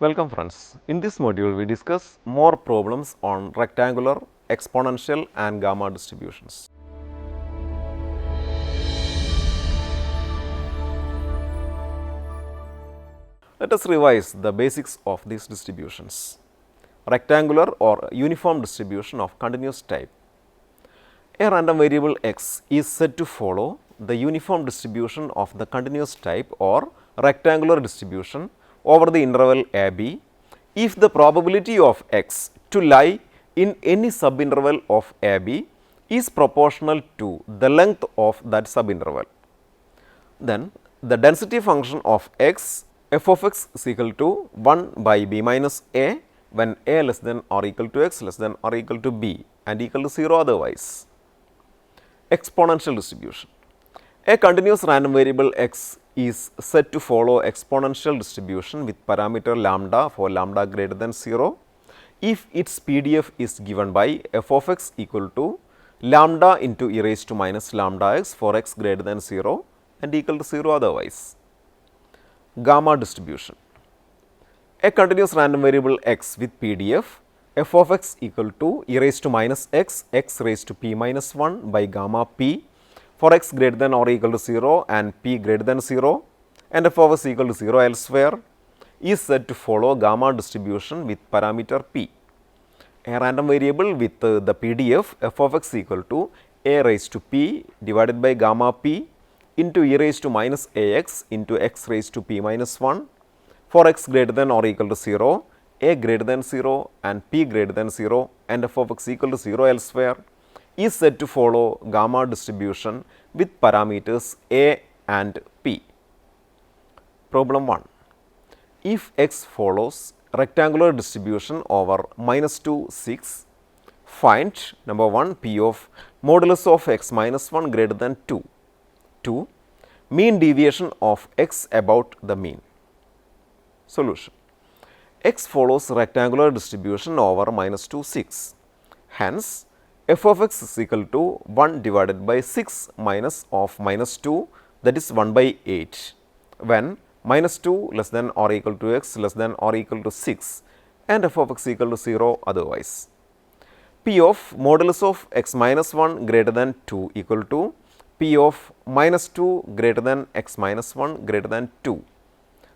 Welcome friends. In this module we discuss more problems on rectangular, exponential and gamma distributions. Let us revise the basics of these distributions. Rectangular or uniform distribution of continuous type. A random variable x is said to follow the uniform distribution of the continuous type or rectangular distribution over the interval a b if the probability of x to lie in any subinterval of a b is proportional to the length of that subinterval. Then the density function of x f of x is equal to 1 by b minus a when a less than or equal to x less than or equal to b and equal to 0 otherwise. Exponential distribution. A continuous random variable x is said to follow exponential distribution with parameter lambda for lambda greater than 0 if its PDF is given by f of x equal to lambda into e raised to minus lambda x for x greater than 0 and equal to 0 otherwise. Gamma distribution. A continuous random variable x with PDF f of x equal to e raised to minus x, x raised to p minus 1 by gamma p for x greater than or equal to 0 and p greater than 0 and f of x equal to 0 elsewhere is said to follow gamma distribution with parameter p. A random variable with the PDF f of x equal to a raised to p divided by gamma p into e raised to minus ax into x raised to p minus 1 for x greater than or equal to 0, a greater than 0 and p greater than 0 and f of x equal to 0 elsewhere is said to follow gamma distribution with parameters a and p. Problem 1. If x follows rectangular distribution over minus 2, 6, find number 1 p of modulus of x minus 1 greater than 2. 2. Mean deviation of x about the mean. Solution. X follows rectangular distribution over minus 2, 6. Hence, f of x is equal to 1 divided by 6 minus of minus 2, that is 1 by 8 when minus 2 less than or equal to x less than or equal to 6 and f of x equal to 0 otherwise. P of modulus of x minus 1 greater than 2 equal to p of minus 2 greater than x minus 1 greater than 2,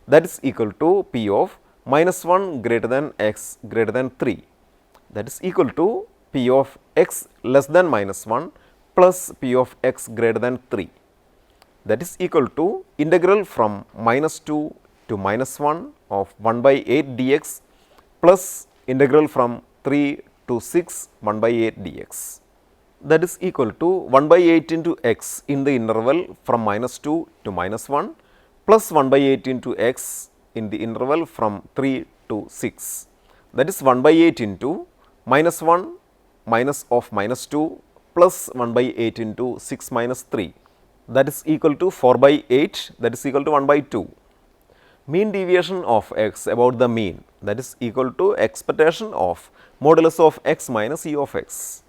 that is equal to p of minus 1 greater than x greater than 3, that is equal to p of x less than minus 1 plus p of x greater than 3, that is equal to integral from minus 2 to minus 1 of 1 by 8 dx plus integral from 3 to 6 1 by 8 dx, that is equal to 1 by 8 into x in the interval from minus 2 to minus 1 plus 1 by 8 into x in the interval from 3 to 6, that is 1 by 8 into minus 1 minus of minus 2 plus 1 by 8 into 6 minus 3, that is equal to 4 by 8, that is equal to 1 by 2. Mean deviation of x about the mean, that is equal to expectation of modulus of x minus e of x.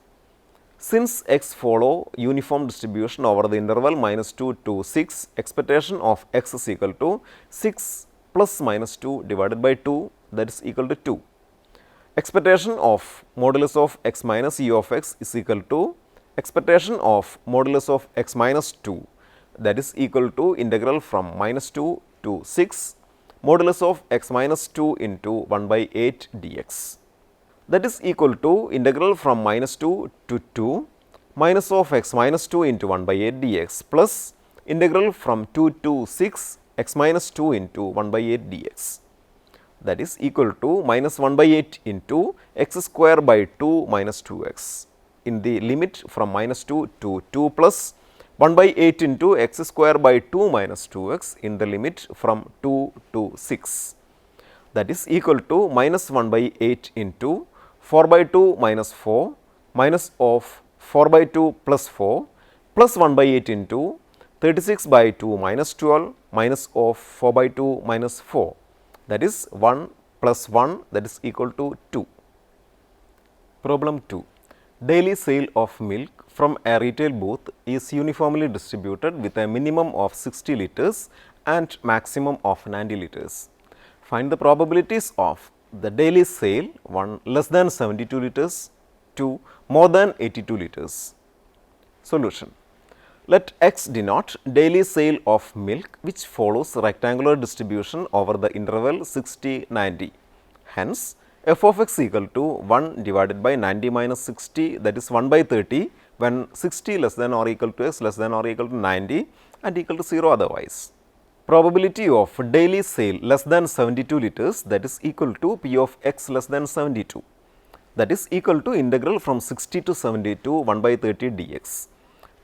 Since x follow uniform distribution over the interval minus 2 to 6, expectation of x is equal to 6 plus minus 2 divided by 2, that is equal to 2. Expectation of modulus of x minus e of x is equal to expectation of modulus of x minus 2, that is equal to integral from minus 2 to 6 modulus of x minus 2 into 1 by 8 dx, that is equal to integral from minus 2 to 2 minus of x minus 2 into 1 by 8 dx plus integral from 2 to 6 x minus 2 into 1 by 8 dx, that is equal to minus 1 by 8 into x square by 2 minus 2x in the limit from minus 2 to 2 plus 1 by 8 into x square by 2 minus 2x in the limit from 2 to 6, that is equal to minus 1 by 8 into 4 by 2 minus 4 minus of 4 by 2 plus 4 plus 1 by 8 into 36 by 2 minus 12 minus of 4 by 2 minus 4, that is 1 plus 1, that is equal to 2. Problem 2. Daily sale of milk from a retail booth is uniformly distributed with a minimum of 60 liters and maximum of 90 liters. Find the probabilities of the daily sale 1 less than 72 liters, 2 more than 82 liters. Solution. Let x denote daily sale of milk which follows rectangular distribution over the interval 60-90. Hence, f of x equal to 1 divided by 90 minus 60, that is 1 by 30 when 60 less than or equal to x less than or equal to 90 and equal to 0 otherwise. Probability of daily sale less than 72 liters, that is equal to p of x less than 72, that is equal to integral from 60 to 72 1 by 30 dx,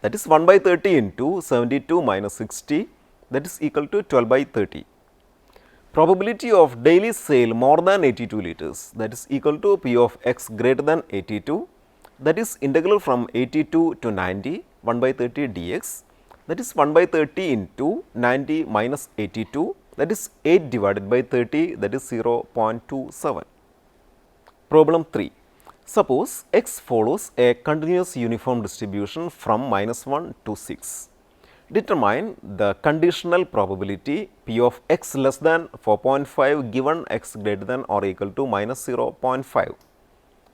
that is 1 by 30 into 72 minus 60, that is equal to 12 by 30. Probability of daily sale more than 82 liters, that is equal to p of x greater than 82, that is integral from 82 to 90 1 by 30 dx, that is 1 by 30 into 90 minus 82, that is 8 divided by 30, that is 0.27. Problem 3. Suppose x follows a continuous uniform distribution from minus 1 to 6. Determine the conditional probability p of x less than 4.5 given x greater than or equal to minus 0.5.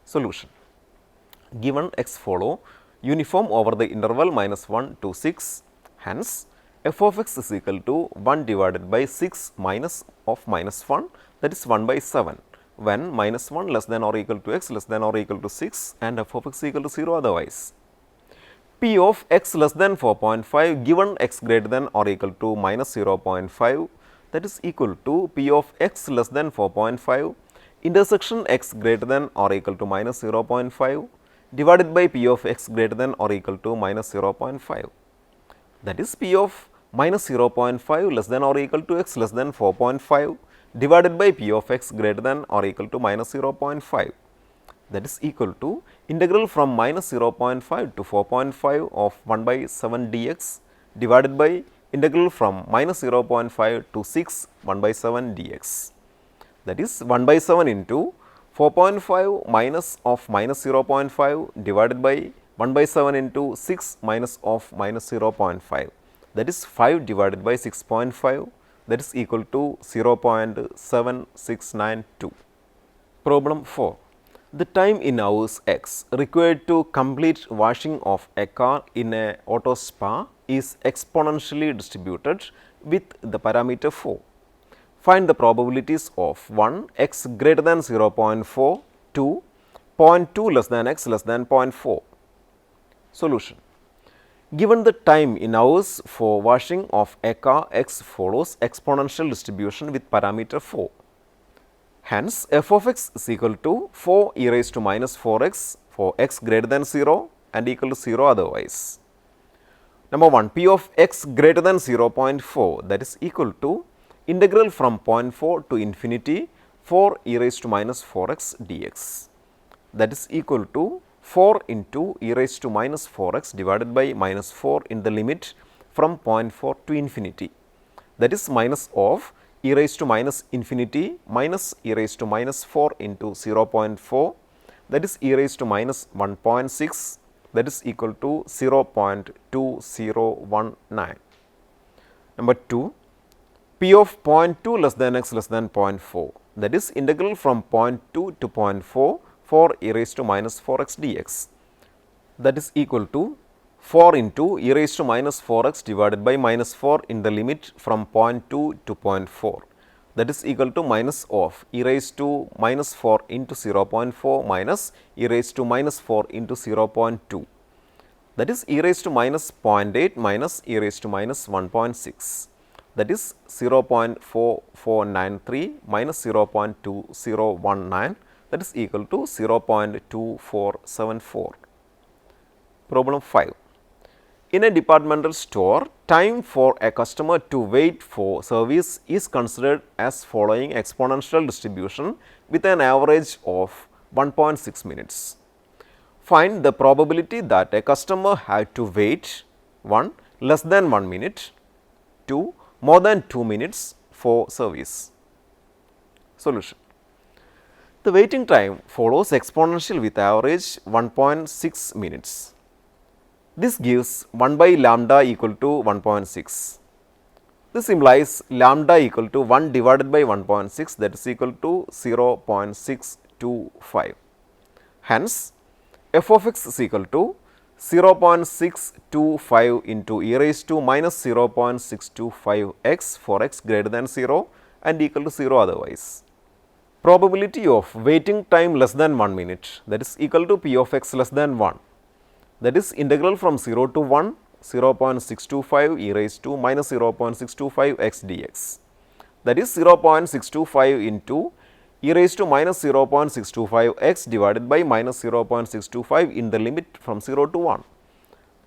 Solution. Given x follow uniform over the interval minus 1 to 6. Hence, f of x is equal to 1 divided by 6 minus of minus 1, that is 1 by 7 when minus 1 less than or equal to x less than or equal to 6 and f of x equal to 0 otherwise. P of x less than 4.5 given x greater than or equal to minus 0.5, that is equal to p of x less than 4.5 intersection x greater than or equal to minus 0.5 divided by p of x greater than or equal to minus 0.5. That is p of minus 0.5 less than or equal to x less than 4.5 divided by p of x greater than or equal to minus 0.5, that is equal to integral from minus 0.5 to 4.5 of 1 by 7 dx divided by integral from minus 0.5 to 6 1 by 7 dx, that is 1 by 7 into 4.5 minus of minus 0.5 divided by 1 by 7 into 6 minus of minus 0.5, that is 5 divided by 6.5, that is equal to 0.7692. Problem 4. The time in hours x required to complete washing of a car in a auto spa is exponentially distributed with the parameter 4. Find the probabilities of 1 x greater than 0.4, 2 0.2 less than x less than 0.4. Solution. Given the time in hours for washing of a car, x follows exponential distribution with parameter 4. Hence, f of x is equal to 4 e raised to minus 4x for x greater than 0 and equal to 0 otherwise. Number 1, p of x greater than 0.4, that is equal to integral from 0.4 to infinity 4 e raised to minus 4x dx, that is equal to 4 into e raised to minus 4x divided by minus 4 in the limit from 0.4 to infinity, that is minus of e raised to minus infinity minus e raised to minus 4 into 0.4, that is e raised to minus 1.6, that is equal to 0.2019. Number 2, p of 0.2 less than x less than 0.4, that is integral from 0.2 to 0.4 for e raised to minus 4x dx, that is equal to 4 into e raised to minus 4x divided by minus 4 in the limit from 0.2 to 0.4, that is equal to minus of e raised to minus 4 into 0.4 minus e raised to minus 4 into 0.2, that is e raised to minus 0.8 minus e raised to minus 1.6, that is 0.4493 minus 0.2019, that is equal to 0.2474. Problem 5. In a departmental store, time for a customer to wait for service is considered as following exponential distribution with an average of 1.6 minutes. Find the probability that a customer had to wait 1 less than 1 minute, 2 more than 2 minutes for service. Solution. The waiting time follows exponential with average 1.6 minutes. This gives 1 by lambda equal to 1.6. This implies lambda equal to 1 divided by 1.6, that is equal to 0.625. Hence, f of x is equal to 0.625 into e raised to minus 0.625 x for x greater than 0 and equal to 0 otherwise. Probability of waiting time less than 1 minute, that is equal to p of x less than 1, that is integral from 0 to 1 0.625 e raised to minus 0.625 x dx, that is 0.625 into e raised to minus 0.625 x divided by minus 0.625 in the limit from 0 to 1,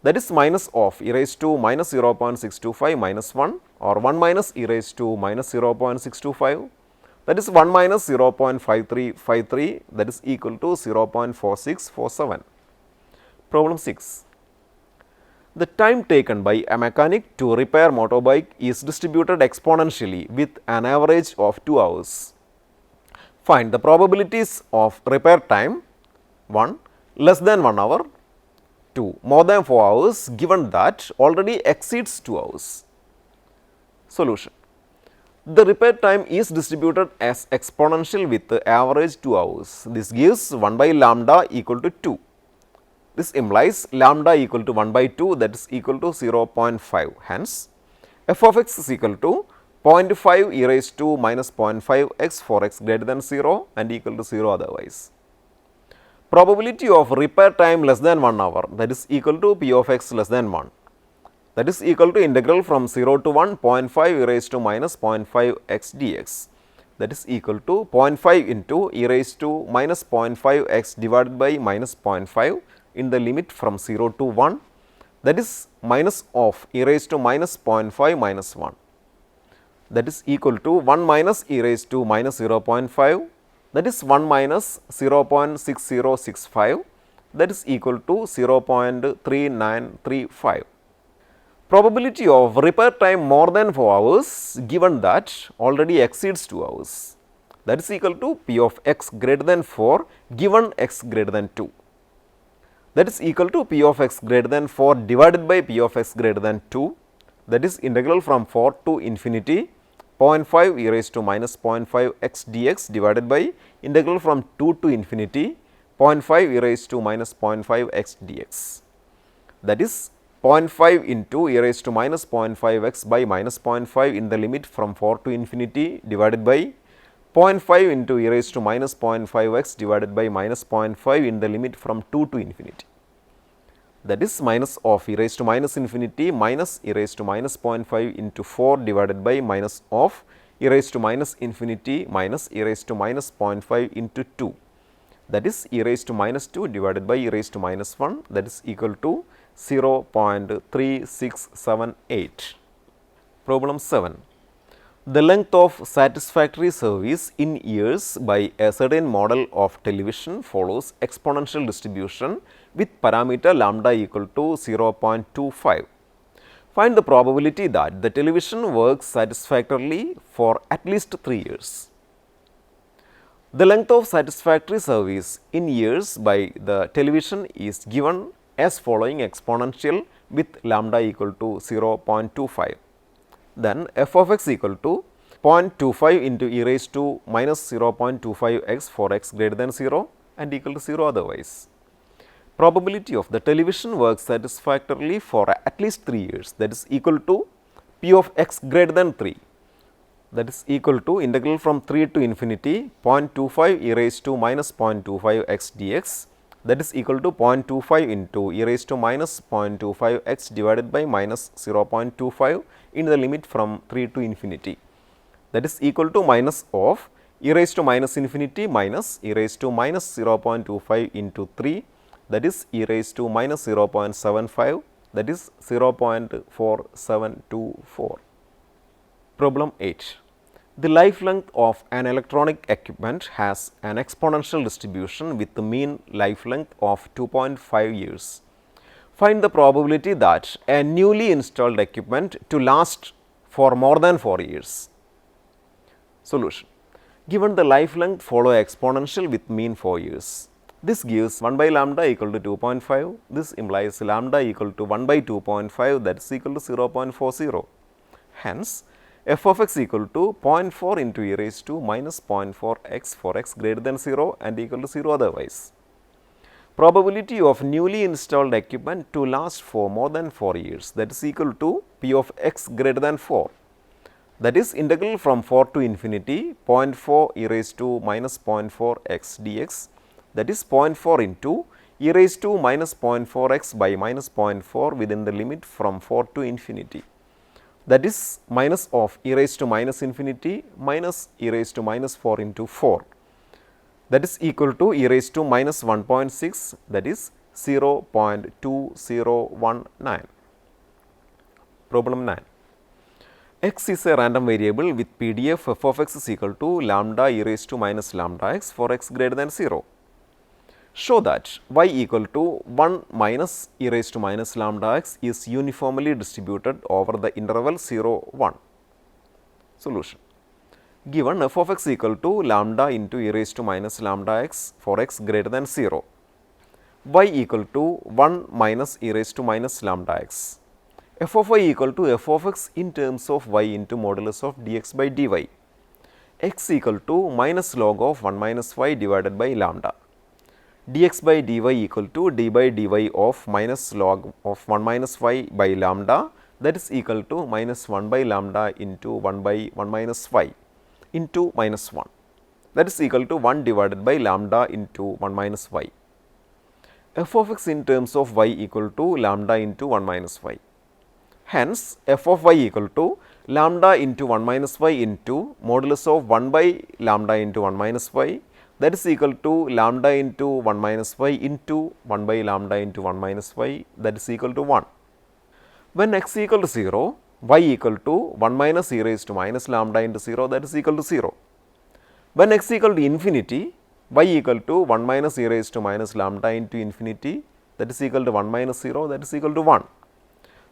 that is minus of e raised to minus 0.625 minus 1 or 1 minus e raised to minus 0.625, that is 1 minus 0.5353, that is equal to 0.4647. Problem 6. The time taken by a mechanic to repair motorbike is distributed exponentially with an average of 2 hours. Find the probabilities of repair time 1. Less than 1 hour, 2. More than 4 hours given that already exceeds 2 hours. Solution. The repair time is distributed as exponential with the average 2 hours. This gives 1 by lambda equal to 2. This implies lambda equal to 1 by 2, that is equal to 0.5. Hence, f of x is equal to 0.5 e raised to minus 0.5 x for x greater than 0 and equal to 0 otherwise. Probability of repair time less than 1 hour, that is equal to p of x less than 1, that is equal to integral from 0 to 1 0.5 e raised to minus 0.5 x dx, that is equal to 0.5 into e raised to minus 0.5 x divided by minus 0.5 in the limit from 0 to 1, that is minus of e raised to minus 0.5 minus 1, that is equal to 1 minus e raised to minus 0.5, that is 1 minus 0.6065, that is equal to 0.3935. Probability of repair time more than 4 hours given that already exceeds 2 hours, that is equal to p of x greater than 4 given x greater than 2, that is equal to p of x greater than 4 divided by p of x greater than 2, that is integral from 4 to infinity 0.5 e raised to minus 0.5 x dx divided by integral from 2 to infinity 0.5 e raised to minus 0.5 x dx, that is 0.5 into e raised to minus 0.5 x by minus 0.5 in the limit from 4 to infinity divided by 0.5 into e raised to minus 0.5 x divided by minus 0.5 in the limit from 2 to infinity, that is minus of e raised to minus infinity minus e raised to minus 0.5 into 4 divided by minus of e raised to minus infinity minus e raised to minus 0.5 into 2, that is e raised to minus 2 divided by e raised to minus 1, that is equal to 0.3678. Problem 7. The length of satisfactory service in years by a certain model of television follows exponential distribution with parameter lambda equal to 0.25. Find the probability that the television works satisfactorily for at least 3 years. The length of satisfactory service in years by the television is given as following exponential with lambda equal to 0.25. Then f of x equal to 0.25 into e raised to minus 0.25 x for x greater than 0 and equal to 0 otherwise. Probability of the television works satisfactorily for at least 3 years, that is equal to p of x greater than 3, that is equal to integral from 3 to infinity 0.25 e raised to minus 0.25 x dx, that is equal to 0.25 into e raised to minus 0.25 x divided by minus 0.25 in the limit from 3 to infinity, that is equal to minus of e raised to minus infinity minus e raised to minus 0.25 into 3, that is e raised to minus 0.75, that is 0.4724. Problem 8. The life length of an electronic equipment has an exponential distribution with the mean life length of 2.5 years. Find the probability that a newly installed equipment to last for more than 4 years. Solution. Given the life length, follow exponential with mean 4 years. This gives 1 by lambda equal to 2.5. This implies lambda equal to 1 by 2.5, that is equal to 0.40. Hence, f of x equal to 0.4 into e raised to minus 0.4 x for x greater than 0 and equal to 0 otherwise. Probability of newly installed equipment to last for more than 4 years, that is equal to p of x greater than 4, that is integral from 4 to infinity 0.4 e raised to minus 0.4 x dx, that is 0.4 into e raised to minus 0.4 x by minus 0.4 within the limit from 4 to infinity, that is minus of e raised to minus infinity minus e raised to minus 4 into 4, that is equal to e raised to minus 1.6, that is 0.2019. Problem 9. X is a random variable with PDF f of x is equal to lambda e raised to minus lambda x for x greater than 0. Show that y equal to 1 minus e raised to minus lambda x is uniformly distributed over the interval 0, 1. Solution. Given f of x equal to lambda into e raised to minus lambda x for x greater than 0, y equal to 1 minus e raised to minus lambda x, f of y equal to f of x in terms of y into modulus of dx by dy, x equal to minus log of 1 minus y divided by lambda, dx by dy equal to d by dy of minus log of 1 minus y by lambda, that is equal to minus 1 by lambda into 1 by 1 minus y into minus 1, that is equal to 1 divided by lambda into 1 minus y. F of x in terms of y equal to lambda into 1 minus y. Hence, f of y equal to lambda into 1 minus y into modulus of 1 by lambda into 1 minus y, that is equal to lambda into 1 minus y into 1 by lambda into 1 minus y, that is equal to 1. When x equal to 0, y equal to 1 minus e raised to minus lambda into 0, that is equal to 0. When x equal to infinity, y equal to 1 minus e raised to minus lambda into infinity, that is equal to 1 minus 0, that is equal to 1.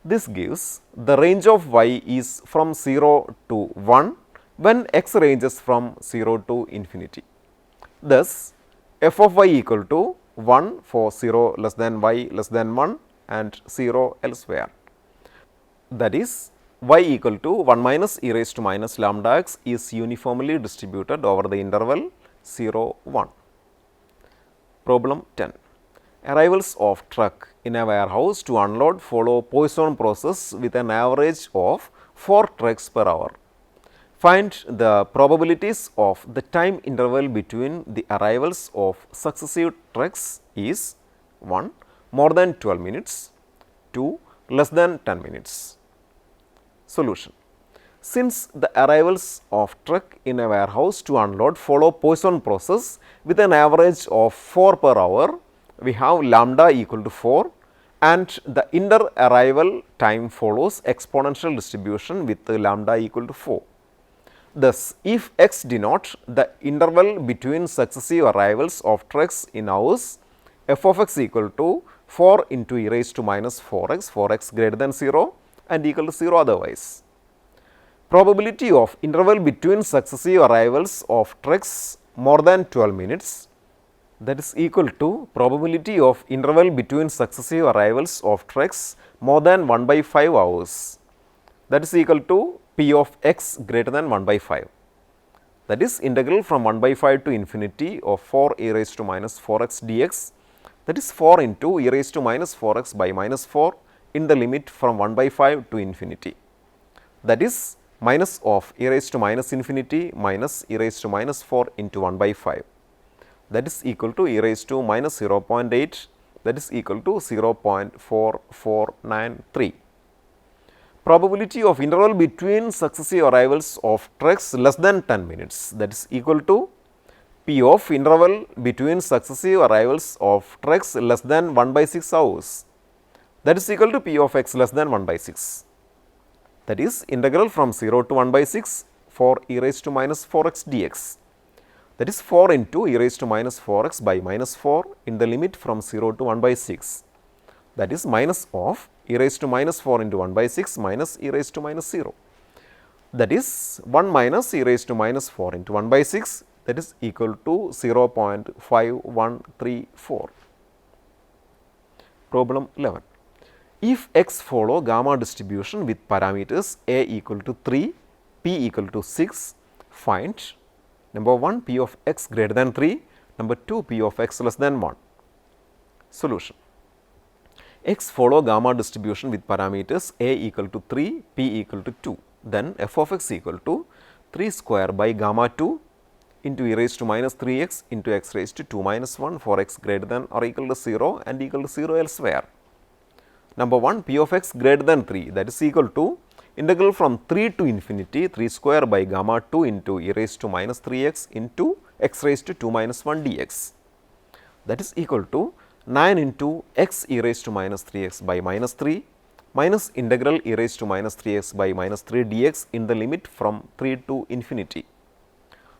This gives the range of y is from 0 to 1 when x ranges from 0 to infinity. Thus, f of y equal to 1 for 0 less than y less than 1 and 0 elsewhere. That is, y equal to 1 minus e raised to minus lambda x is uniformly distributed over the interval 0, 1. Problem 10. Arrivals of truck in a warehouse to unload follow Poisson process with an average of 4 trucks per hour. Find the probabilities of the time interval between the arrivals of successive trucks is 1. More than 12 minutes, 2. Less than 10 minutes. Solution. Since the arrivals of truck in a warehouse to unload follow Poisson process with an average of 4 per hour, we have lambda equal to 4 and the inter-arrival time follows exponential distribution with lambda equal to 4. Thus, if x denote the interval between successive arrivals of trucks in hours, f of x equal to 4 into e raised to minus 4x for x greater than 0 and equal to 0 otherwise. Probability of interval between successive arrivals of trucks more than 12 minutes, that is equal to probability of interval between successive arrivals of trucks more than 1 by 5 hours, that is equal to p of x greater than 1 by 5, that is integral from 1 by 5 to infinity of 4 e raised to minus 4x dx, that is 4 into e raised to minus 4x by minus 4 in the limit from 1 by 5 to infinity, that is minus of e raised to minus infinity minus e raised to minus 4 into 1 by 5, that is equal to e raised to minus 0.8, that is equal to 0.4493. Probability of interval between successive arrivals of trucks less than 10 minutes, that is equal to p of interval between successive arrivals of trucks less than 1 by 6 hours, that is equal to p of x less than 1 by 6, that is integral from 0 to 1 by 6 for e raised to minus 4x dx, that is 4 into e raised to minus 4x by minus 4 in the limit from 0 to 1 by 6, that is minus of e raised to minus 4 into 1 by 6 minus e raised to minus 0, that is 1 minus e raised to minus 4 into 1 by 6, that is equal to 0.5134. Problem 11. If x follow gamma distribution with parameters a equal to 3, p equal to 6, find number 1 p of x greater than 3, number 2 p of x less than 1. Solution. X follow gamma distribution with parameters a equal to 3, p equal to 2. Then f of x equal to 3 square by gamma 2 into e raised to minus 3x into x raised to 2 minus 1 for x greater than or equal to 0 and equal to 0 elsewhere. Number 1 p of x greater than 3, that is equal to integral from 3 to infinity 3 square by gamma 2 into e raised to minus 3x into x raised to 2 minus 1 dx, that is equal to 9 into x e raised to minus 3x by minus 3 minus integral e raised to minus 3x by minus 3 dx in the limit from 3 to infinity,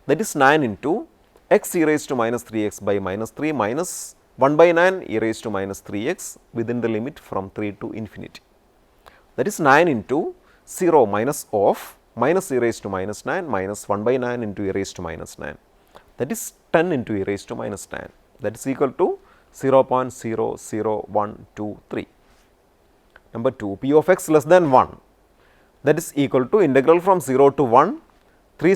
that is 9 into x e raised to minus 3x by minus 3 minus 1 by 9 e raised to minus 3x within the limit from 3 to infinity, that is 9 into 0 minus of minus e raised to minus 9 minus 1 by 9 into e raised to minus 9, that is 10 into e raised to minus 9, that is equal to 0.00123. Number 2 p of x less than 1, that is equal to integral from 0 to 1 3